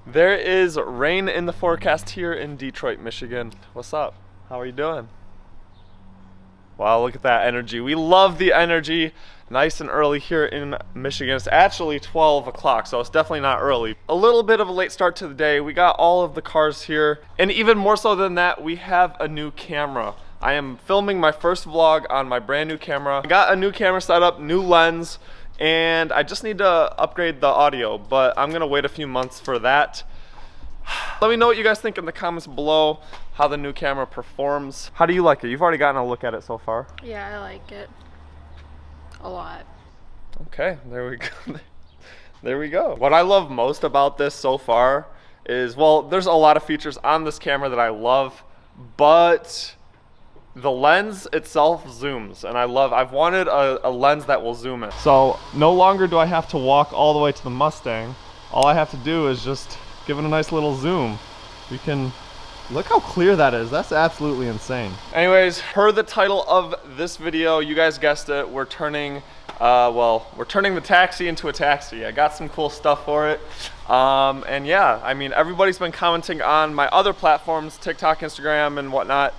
There is rain in the forecast here in Detroit, Michigan. What's up? How are you doing? Wow, look at that energy. We love the energy. Nice and early here in Michigan. It's actually 12 o'clock, so it's definitely not early. A little bit of a late start to the day. We got all of the cars here. And even more so than that, we have a new camera. I am filming my first vlog on my brand new camera. I got a new camera set up, new lens, and I just need to upgrade the audio, but I'm gonna wait a few months for that. Let me know what you guys think in the comments below, how the new camera performs. How do you like it? You've already gotten a look at it so far. Yeah, I like it a lot. Okay, there we go. There we go. What I love most about this so far is, well, there's a lot of features on this camera that I love, but the lens itself zooms, and I've wanted a lens that will zoom in. So no longer do I have to walk all the way to the Mustang. All I have to do is just give it a nice little zoom. You can, look how clear that is. That's absolutely insane. Anyways, per the title of this video, you guys guessed it, we're turning the taxi into a taxi. I got some cool stuff for it. And yeah, I mean, everybody's been commenting on my other platforms, TikTok, Instagram, and whatnot.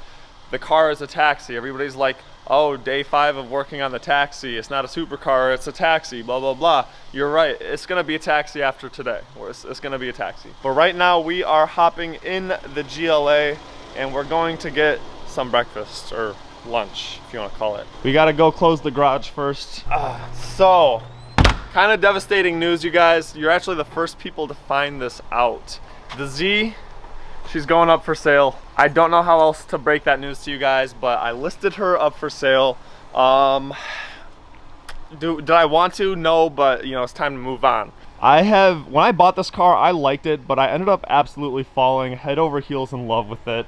The car is a taxi. Everybody's like, oh, day 5 of working on the taxi. It's not a supercar, it's a taxi, blah, blah, blah. You're right, it's gonna be a taxi after today. It's gonna be a taxi. But right now we are hopping in the GLA and we're going to get some breakfast or lunch, if you wanna call it. We gotta go close the garage first. So, kind of devastating news, you guys. You're actually the first people to find this out. The Z, she's going up for sale. I don't know how else to break that news to you guys, but I listed her up for sale. Did I want to? No, but you know, it's time to move on. When I bought this car, I liked it, but I ended up absolutely falling head over heels in love with it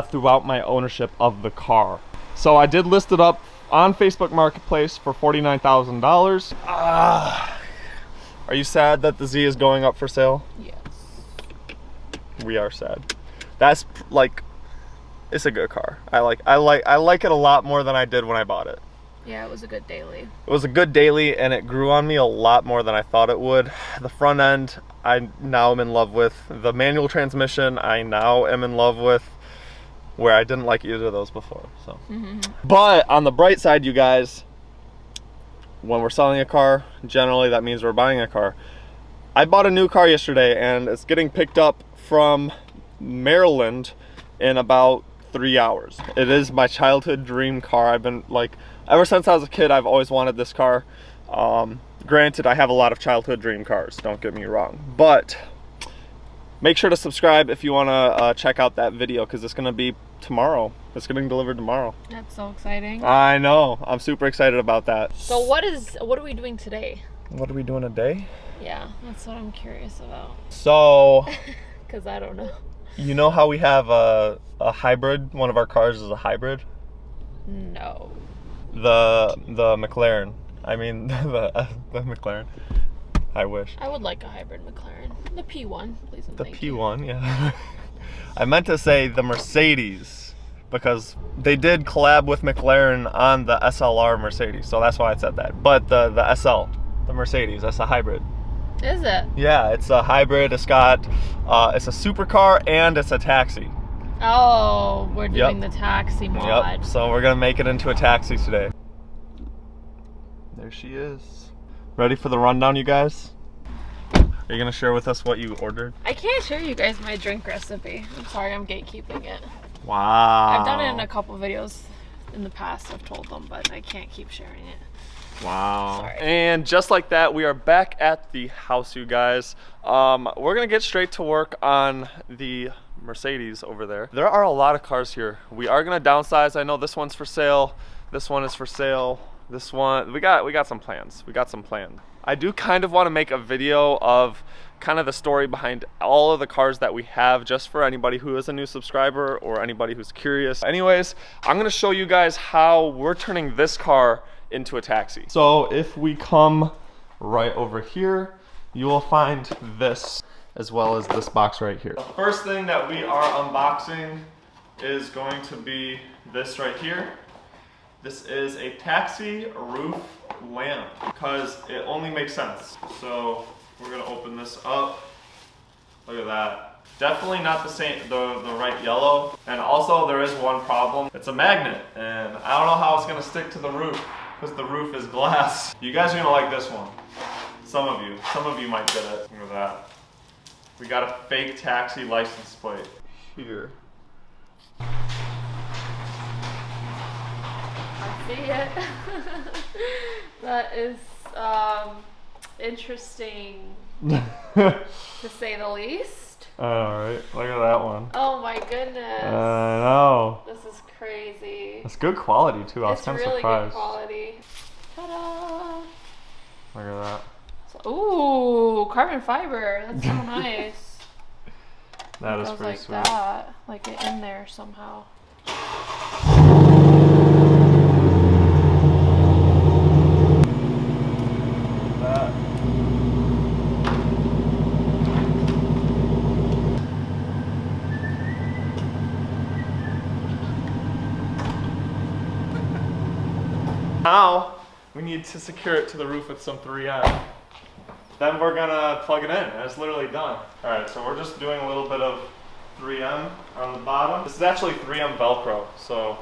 throughout my ownership of the car. So I did list it up on Facebook Marketplace for $49,000. Are you sad that the Z is going up for sale? Yes. We are sad. That's like, it's a good car. I like it a lot more than I did when I bought it. Yeah, it was a good daily. It was a good daily, and it grew on me a lot more than I thought it would. The front end, I now am in love with. The manual transmission, I now am in love with, where I didn't like either of those before. So, But on the bright side, you guys, when we're selling a car, generally that means we're buying a car. I bought a new car yesterday, and it's getting picked up from Maryland in about 3 hours. It is my childhood dream car. I've been like, ever since I was a kid, I've always wanted this car. Granted, I have a lot of childhood dream cars, don't get me wrong, but make sure to subscribe if you want to check out that video, because it's going to be tomorrow. It's getting delivered tomorrow. That's so exciting. I know. I'm super excited about that. So what are we doing today? What are we doing today? Yeah, that's what I'm curious about. So, because I don't know. You know how we have a hybrid? One of our cars is a hybrid? No. The McLaren. I mean, the McLaren. I wish. I would like a hybrid McLaren. The P1, please and The thank you. P1, yeah. I meant to say the Mercedes, because they did collab with McLaren on the SLR Mercedes, so that's why I said that. But the SL, the Mercedes, that's a hybrid. Is it? Yeah, it's a hybrid. It's got, it's a supercar and it's a taxi. Oh, we're doing the taxi mod. Yep, so we're gonna make it into a taxi today. There she is. Ready for the rundown, you guys? Are you gonna share with us what you ordered? I can't show you guys my drink recipe. I'm sorry, I'm gatekeeping it. Wow. I've done it in a couple videos in the past, I've told them, but I can't keep sharing it. Wow. Sorry. And just like that, we are back at the house, you guys. We're gonna get straight to work on the Mercedes over there. There are a lot of cars here. We are gonna downsize. I know this one's for sale. This one is for sale. This one, we got some plans. We got some planned. I do kind of want to make a video of kind of the story behind all of the cars that we have, just for anybody who is a new subscriber or anybody who's curious. Anyways, I'm gonna show you guys how we're turning this car into a taxi. So if we come right over here, you will find this, as well as this box right here. The first thing that we are unboxing is going to be this right here. This is a taxi roof lamp, because it only makes sense. So we're gonna open this up. Look at that. Definitely not the same, the right yellow. And also there is one problem. It's a magnet, and I don't know how it's gonna stick to the roof because the roof is glass. You guys are gonna like this one. Some of you might get it. Look at that. We got a fake taxi license plate here. I see it. That is interesting to say the least. Alright, look at that one. Oh my goodness. I know. This is crazy. It's good quality too. I was kind of really surprised. Good quality. Ta-da! Look at that. Ooh, carbon fiber. That's so nice. That is goes pretty like sweet. that, like it in there somehow. That. Now we need to secure it to the roof with some 3M. Then we're gonna plug it in, and it's literally done. All right, so we're just doing a little bit of 3M on the bottom. This is actually 3M Velcro, so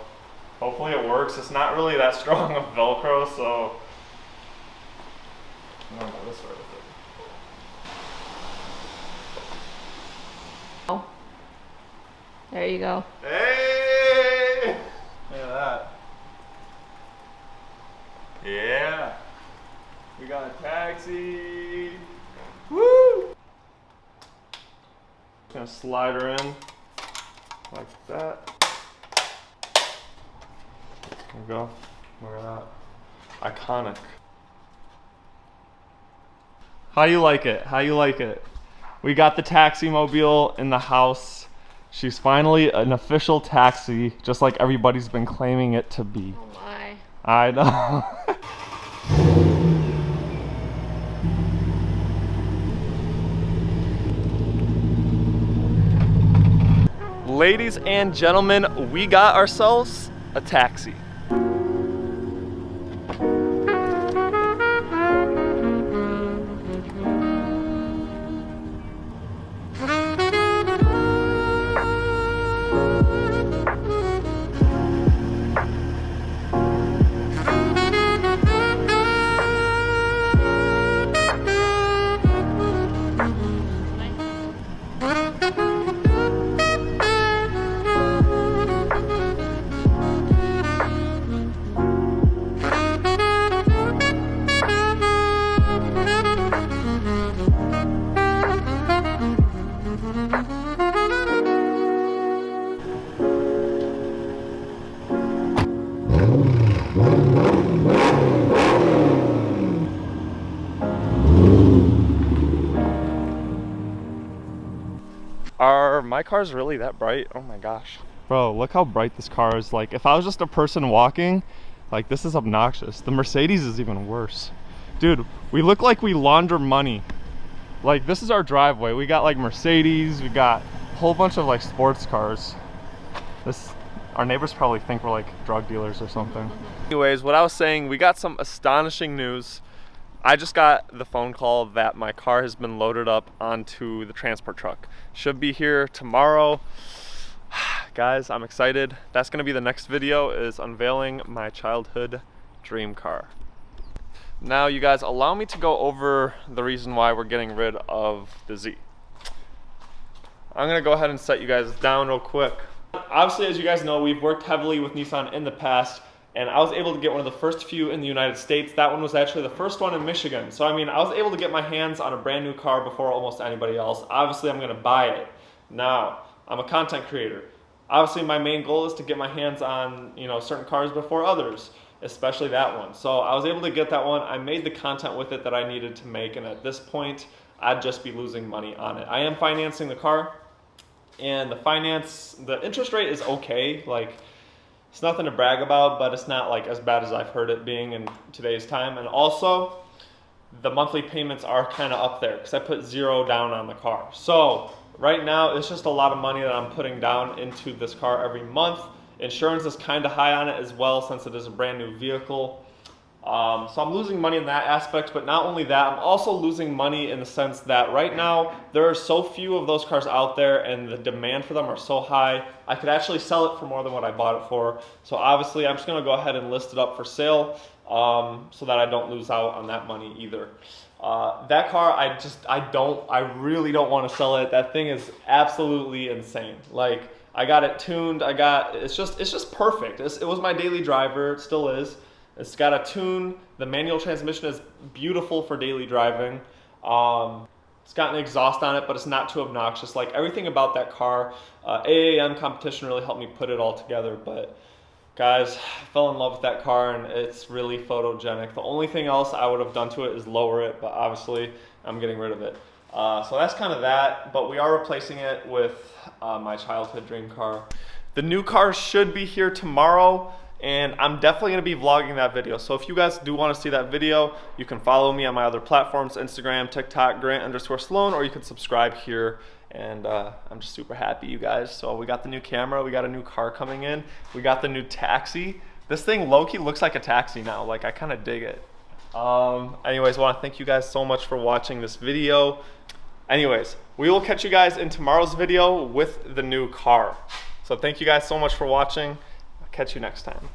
hopefully it works. It's not really that strong of Velcro, so I'm gonna go this way with it. Oh, there you go. Hey! Look at that. Yeah. We got a taxi. Woo! Gonna slide her in like that. There we go. Look at that. Iconic. How you like it? How you like it? We got the taxi mobile in the house. She's finally an official taxi, just like everybody's been claiming it to be. Oh my. I know. Ladies and gentlemen, we got ourselves a taxi. Are my cars really that bright? Oh my gosh. Bro, look how bright this car is. Like, if I was just a person walking, like, this is obnoxious. The Mercedes is even worse. Dude, we look like we launder money. Like, this is our driveway. We got like Mercedes, we got a whole bunch of like sports cars. Our neighbors probably think we're like drug dealers or something. Anyways, what I was saying, we got some astonishing news. I just got the phone call that my car has been loaded up onto the transport truck. Should be here tomorrow. Guys, I'm excited. That's gonna be the next video, is unveiling my childhood dream car. Now you guys, allow me to go over the reason why we're getting rid of the Z. I'm gonna go ahead and set you guys down real quick. Obviously, as you guys know, we've worked heavily with Nissan in the past, and I was able to get one of the first few in the United States. That one was actually the first one in Michigan. So I mean, I was able to get my hands on a brand new car before almost anybody else. Obviously, I'm gonna buy it. Now, I'm a content creator. Obviously, my main goal is to get my hands on, you know, certain cars before others, especially that one. So I was able to get that one. I made the content with it that I needed to make, and at this point, I'd just be losing money on it. I am financing the car, and the interest rate is okay. Like, it's nothing to brag about, but it's not like as bad as I've heard it being in today's time. And also, the monthly payments are kind of up there because I put $0 down on the car. So right now, it's just a lot of money that I'm putting down into this car every month. Insurance is kind of high on it as well, since it is a brand new vehicle. So I'm losing money in that aspect, but not only that, I'm also losing money in the sense that right now there are so few of those cars out there and the demand for them are so high, I could actually sell it for more than what I bought it for. So obviously I'm just gonna go ahead and list it up for sale so that I don't lose out on that money either. That car, I really don't want to sell it. That thing is absolutely insane. Like, I got it tuned. It's just perfect. It was my daily driver. It still is. It's got a tune. The manual transmission is beautiful for daily driving. It's got an exhaust on it, but it's not too obnoxious. Like, everything about that car, AAM competition really helped me put it all together. But guys, I fell in love with that car and it's really photogenic. The only thing else I would have done to it is lower it, but obviously I'm getting rid of it. So that's kind of that, but we are replacing it with my childhood dream car. The new car should be here tomorrow, and I'm definitely going to be vlogging that video. So if you guys do want to see that video, you can follow me on my other platforms, Instagram, TikTok, Grant_Sloan, or you can subscribe here. And I'm just super happy, you guys. So we got the new camera, we got a new car coming in, we got the new taxi. This thing low-key looks like a taxi now. Like, I kind of dig it. Anyways, I want to thank you guys so much for watching this video. Anyways, we will catch you guys in tomorrow's video with the new car. So thank you guys so much for watching. I'll catch you next time.